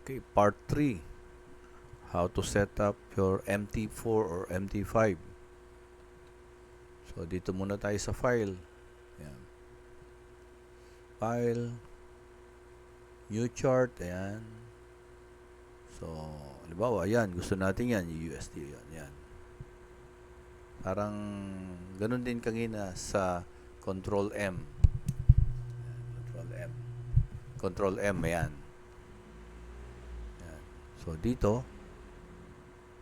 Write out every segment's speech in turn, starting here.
Okay, part 3. How to set up your MT4 or MT5. So, dito muna tayo sa file. Ayan. File, new chart, ayan. So, halimbawa, ayan, gusto natin yan, USD, yan. Parang, ganun din kanina sa Control M. Control M. Control M, ayan. So, dito,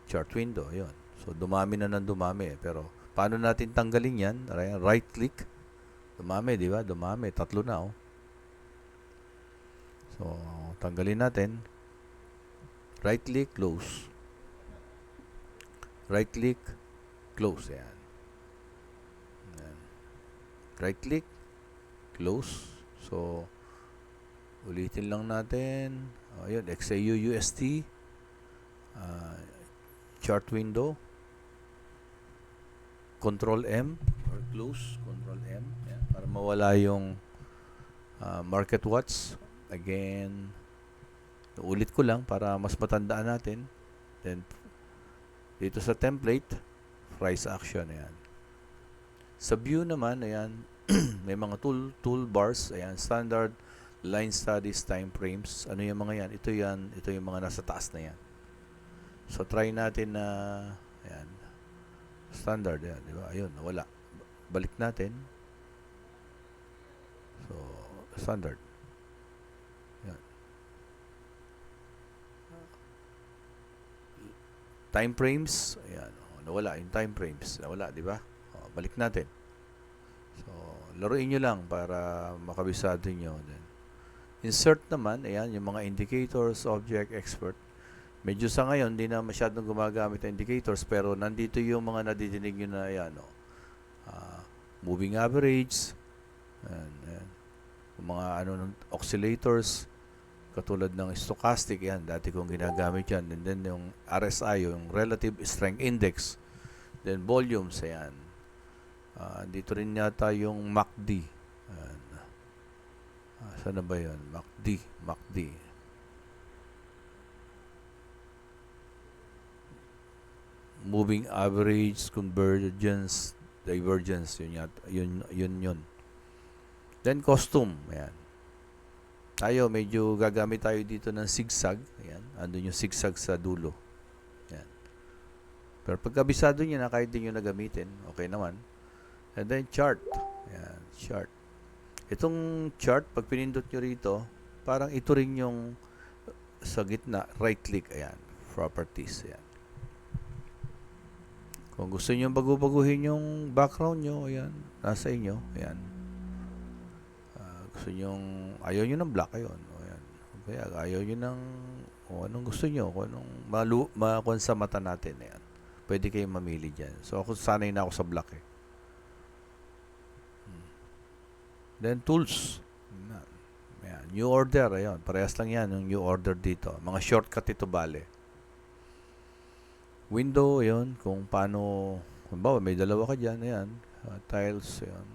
chart window, yun. So, dumami na ng dumami. Pero, paano natin tanggalin yan? Right click. Dumami, di ba? Dumami. 3 na, oh. So, tanggalin natin. Right click, close. Right click, close. Ayan. Ayan. Right click, close. So, ulitin lang natin. Ayun, XAU UST. Chart window. Control M or close. Control M. Ayan, para mawala yung market watch. Again, ulit ko lang para mas matandaan natin. Then, dito sa template, price action. Ayan. Sa view naman, ayan, may mga toolbars. Ayan, standard, line studies, time frames. Ano yung mga yan? Ito yan. Ito yung mga nasa taas na yan. So, try natin na, ayan, standard. Ayan, di ba? Ayun, nawala. Balik natin. So, standard. Time frames, ayan, nawala yung time frames, nawala, di ba? Balik natin. So, laruin nyo lang para makabisado nyo. Then, insert naman, ayan, yung mga indicators, object, expert. Medyo sa ngayon, hindi na masyadong gumagamit ng indicators, pero nandito yung mga nadidinig nyo na, ayan, moving average, ayan, yung mga oscillators, katulad ng stochastic, yan, dati kong ginagamit yan. And then yung RSI, yung Relative Strength Index. Then volumes, ayan. Dito rin yata yung MACD. Saan na ba yun? MACD. Moving average, convergence, divergence, yun. Then custom, ayan. Tayo, medyo gagamit tayo dito ng zigzag. Ayan. Andun yung zigzag sa dulo. Ayan. Pero pagkabisado nyo na, kahit di nyo na gamitin, okay naman. And then, chart. Ayan, chart. Itong chart, pag pinindot nyo rito, parang ito rin yung sa gitna, right click. Ayan, properties. Ayan. Kung gusto nyo bago-baguhin yung background nyo, ayan, nasa inyo. Ayan. Gusto nyo, ayaw nyo ng black, ayun. Ayan. Kaya ayaw nyo ng, anong gusto nyo, kung anong makon sa mata natin. Ayan. Pwede kayong mamili dyan. So, ako sanay na ako sa black eh. Then, tools. Ayan. New order, ayun. Parehas lang yan, yung new order dito. Mga shortcut ito bale. Window, ayun, kung paano, halimbawa, may dalawa ka dyan, ayan. Tiles, ayun.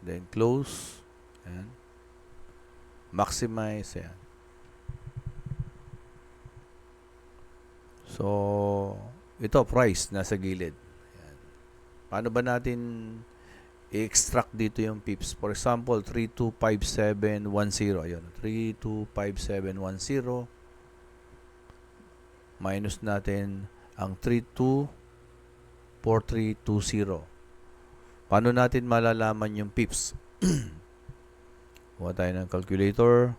Then, close. Ayan. Maximize. Ayan. So, ito, price, nasa gilid. Ayan. Paano ba natin i-extract dito yung pips? For example, 325710. Ayan. 325710. Minus natin ang 324320. Paano natin malalaman yung pips? Kuha tayo ng calculator.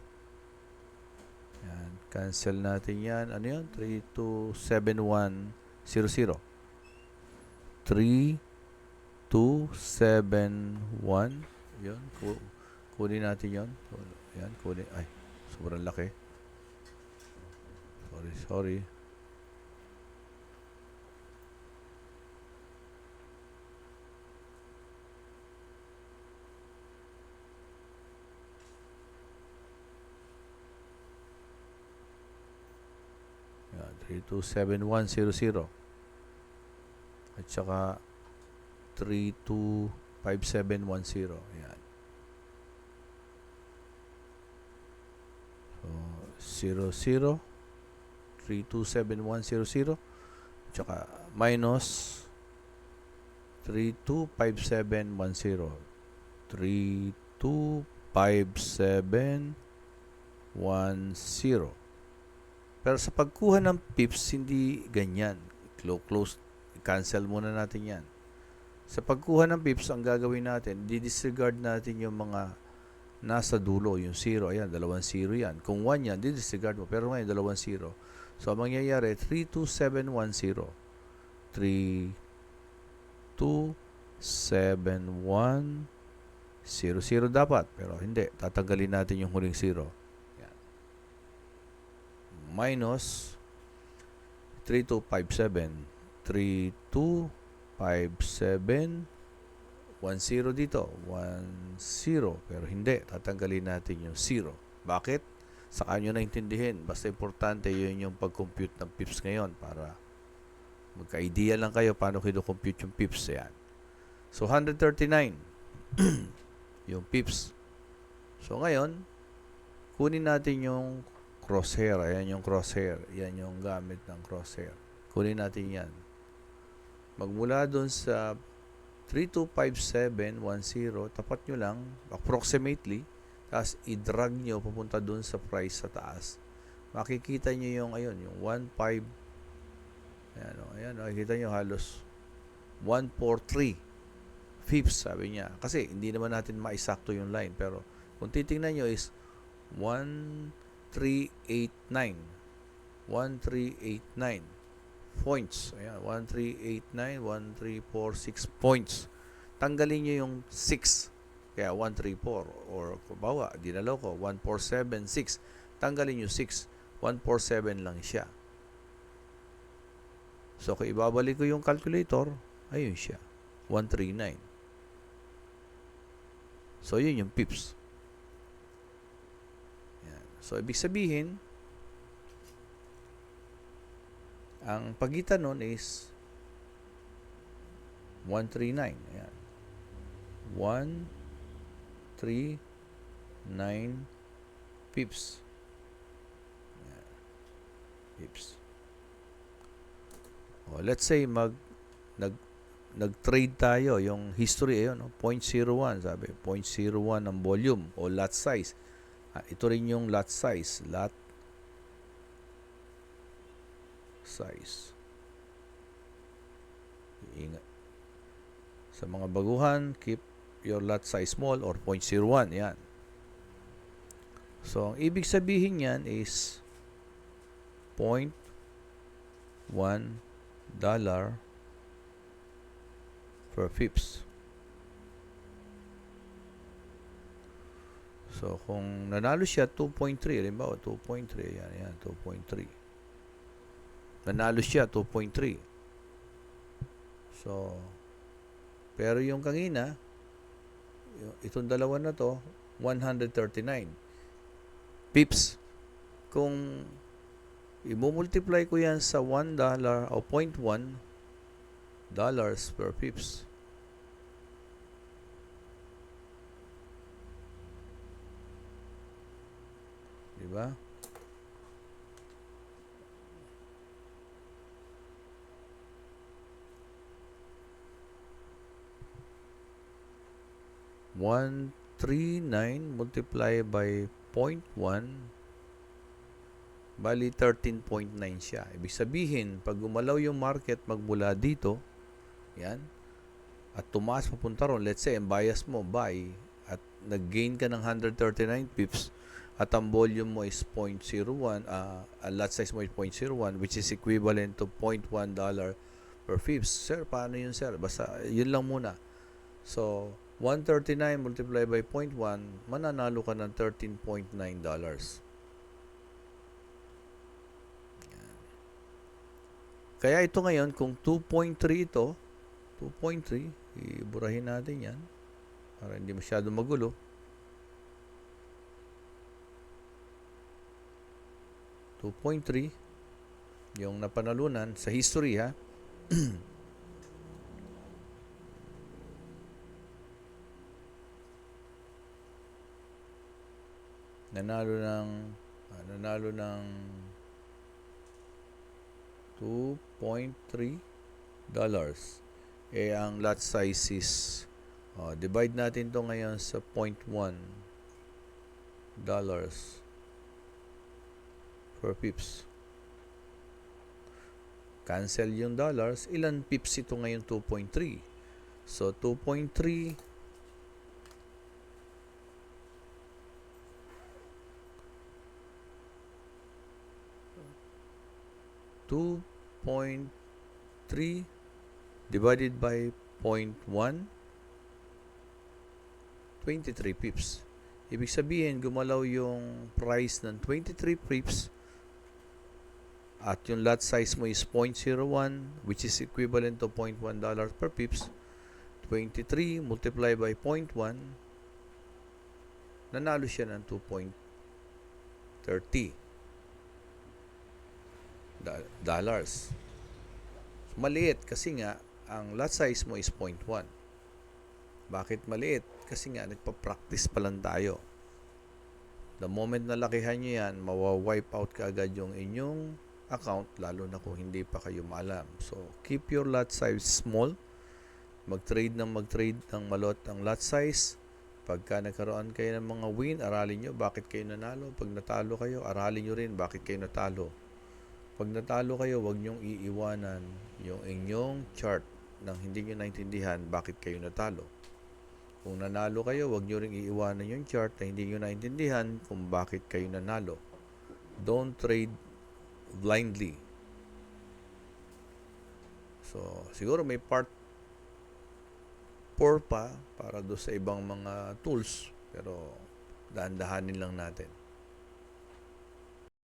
Yan. Cancel natin yan. Ano yan? 327100. 3271. Yun. Kunin natin yun. Yan. Kunin. Ay, sobrang laki. Sorry. Yan, 327100. At saka 325710. Yan. So, 327100 tsaka minus 325710. 325710. Pero sa pagkuha ng pips, hindi ganyan. Close. Cancel muna natin yan. Sa pagkuha ng pips, ang gagawin natin, di-disregard natin yung mga nasa dulo, yung 0. Ayan, 2 0 yan. Kung 1 yan, di-disregard mo. Pero ngayon, 2 0. So, ang mangyayari, 32710. 32710 dapat. Pero hindi. Tatanggalin natin yung huling 0. Ayan. Minus 3257. 3257 10 dito. 10. Pero hindi. Tatanggalin natin yung 0. Bakit? Saka nyo naintindihin. Basta importante yun yung pag-compute ng pips ngayon para magka-idea lang kayo paano kinukompute yung pips. Yan. So, 139 yung pips. So, ngayon, kunin natin yung crosshair. Ayan yung crosshair. Yan yung gamit ng crosshair. Kunin natin yan. Magmula dun sa 325710, tapat nyo lang, approximately, tapos i-drag nyo papunta dun sa price sa taas. Makikita nyo yung, ayun, yung 1.5, ayan, makikita nyo halos 143 pips, sabi niya. Kasi, hindi naman natin maisakto yung line, pero kung titingnan nyo is 1389. 1389 points. Ayan, 1389, 1346 points. Tanggalin nyo yung 6. Kaya 134. Or, kumbawa, dinalaw ko, 1476. Tanggalin nyo 6. 147 lang siya. So, kung ibabalik ko yung calculator, ayun siya. 139. So, yun yung pips. Ayan. So, ibig sabihin, ang pagitan nun is 139. Ayan. 139 pips. Ayan. Pips. O, let's say nag-trade tayo. Yung history, ayun, 0.01, sabi. 0.01 ang volume o lot size. Ito rin yung lot size. Lot size. Ingat. Sa mga baguhan, keep your lot size small or 0.01. Yan. So, ang ibig sabihin yan is $0.1 per pips. So, kung nanalo siya 2.3, halimbawa 2.3, yan, 2.3. Nanalo siya 2.3. So, pero yung kanina, itong dalawa na to, 139 pips. Kung i-multiply ko yan sa $1 o $0.1 per pips, diba? $139 multiply by 0.1, bali 13.9 siya. Ibig sabihin, pag gumalaw yung market magmula dito, yan, at tumaas papunta ron, let's say, ang bias mo, buy, at nag-gain ka ng 139 pips, at ang volume mo is 0.01, ang lot size mo is 0.01, which is equivalent to $0.1 per pips. Sir, paano yun, sir? Basta, yun lang muna. So, 139 multiplied by 0.1, mananalo ka ng $13.9. Kaya ito ngayon, kung 2.3 ito, 2.3, iburahin natin yan para hindi masyado magulo. 2.3 yung napanalunan sa history, ha. Nanalo ng Nanalo ng $2.3. Ang lot size is, divide natin to ngayon sa $0.1 per pips. Cancel yung dollars. Ilan pips ito ngayon? 2.3. So, 2.3 divided by 0.1, 23 pips. Ibig sabihin, gumalaw yung price ng 23 pips at yung lot size mo is 0.01, which is equivalent to $0.1 per pips. 23 multiply by 0.1, nanalo siya ng 2.30 dollars. Maliit kasi nga ang lot size mo is 0.1. Bakit maliit? Kasi nga nagpa-practice pa lang tayo. The moment na lakihan nyo yan, mawa-wipe out ka agad yung inyong account, lalo na kung hindi pa kayo maalam. So, keep your lot size small. Mag-trade ng malot ang lot size. Pagka nagkaroon kayo ng mga win, aralin nyo bakit kayo nanalo. Pag natalo kayo, aralin nyo rin bakit kayo natalo. Pag natalo kayo, huwag nyong iiwanan yung inyong chart nang hindi nyo naintindihan bakit kayo natalo. Kung nanalo kayo, huwag nyo rin iiwanan yung chart na hindi nyo naintindihan kung bakit kayo nanalo. Don't trade blindly. So, siguro may part 4 pa para do sa ibang mga tools, pero dahan-dahanin lang natin.